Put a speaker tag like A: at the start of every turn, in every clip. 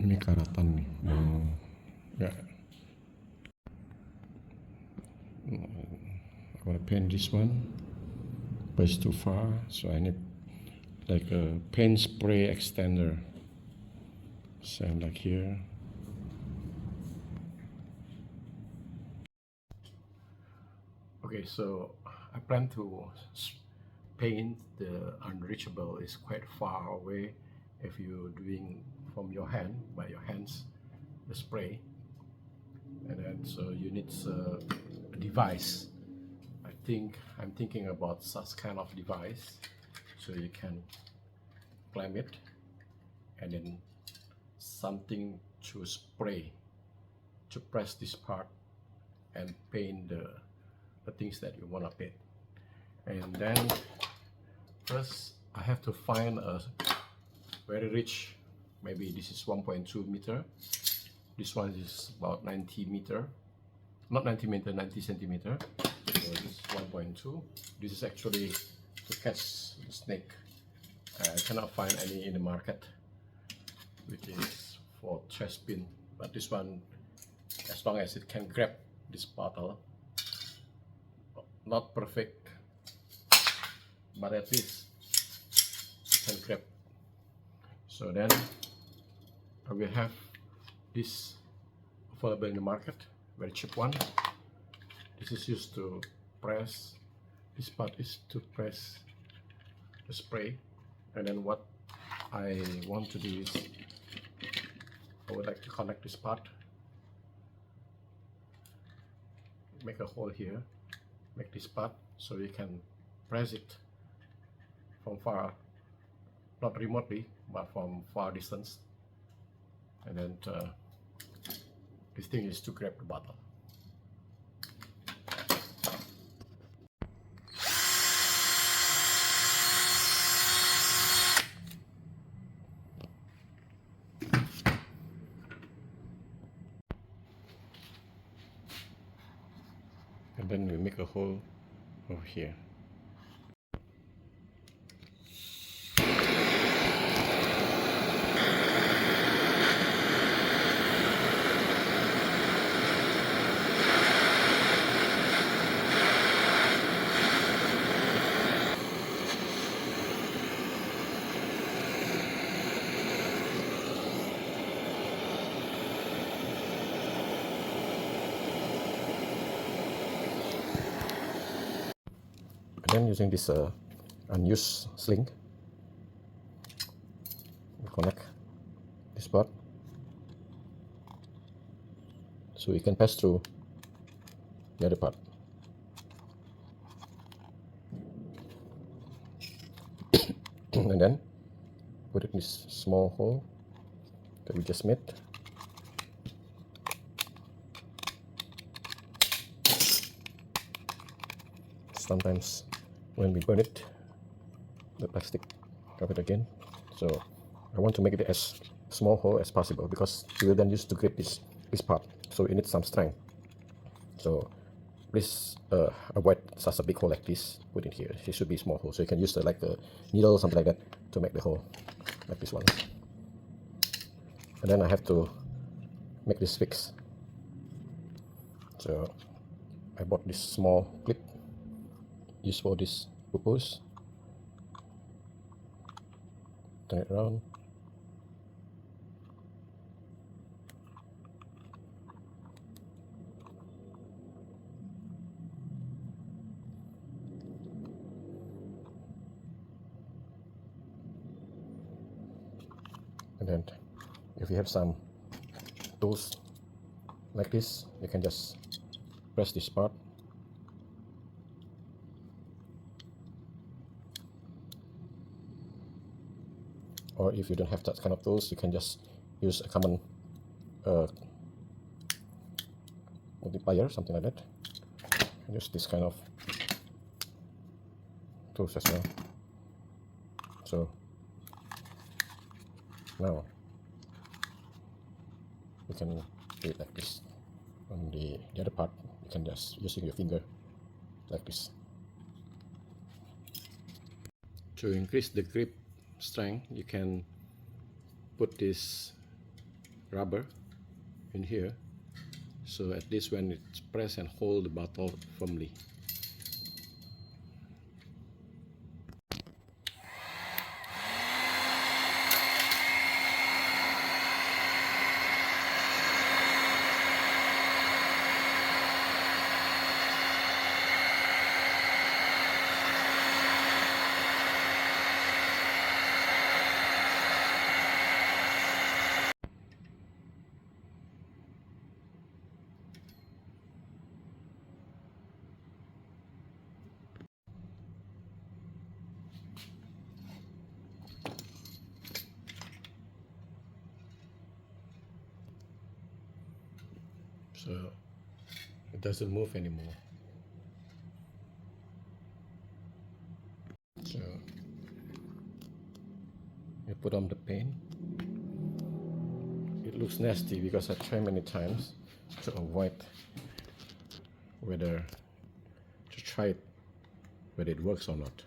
A: Ini karatan nih. Ya. I want to paint this one, but it's too far, so I need like a paint spray extender. Same like here. Okay, so I plan to paint the unreachable is quite far away if you're doing from your hand, by your hands, the spray. And then so you need a device. I'm thinking about such kind of device, so you can clamp it and then something to spray to press this part and paint the things that you want to paint. And then first I have to find a very rich, maybe this is 1.2 meter, this one is about 90 meter, not 90 meter, 90 centimeter. So this is 1.2. This is actually to catch the snake. I cannot find any in the market, which is for chest pin, but this one, as long as it can grab this bottle, not perfect, but at least it can grab. So then I will have this available in the market, very cheap one. This is used to press, this part is to press the spray. And then what I want to do is I would like to connect this part, make a hole here, make this part so you can press it from far, not remotely, but from far distance. And then this thing is to grab the bottle. And then we make a hole over here. Then using this unused sling, we connect this part so we can pass through the other part. And then put it in this small hole that we just made. Sometimes when we burn it, the plastic cover it again. So I want to make it as small hole as possible because we will then use to grip this part. So it needs some strength. So please avoid such a big hole like this. Put it here. It should be small hole. So you can use like a needle or something like that to make the hole, like this one. And then I have to make this fix. So I bought this small clip used for this purpose. Turn it around. And then if you have some tools like this, you can just press this part. Or if you don't have that kind of tools, you can just use a common multiplier, something like that. Use this kind of tools as well. So now you can do it like this. On the other part, you can just using your finger like this. To increase the grip strength, you can put this rubber in here, so at least when it's pressed and hold the bottle firmly. So it doesn't move anymore. So you put on the paint. It looks nasty because I tried many times to avoid whether it works or not.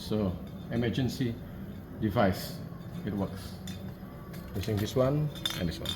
A: So emergency device, it works using this one and this one.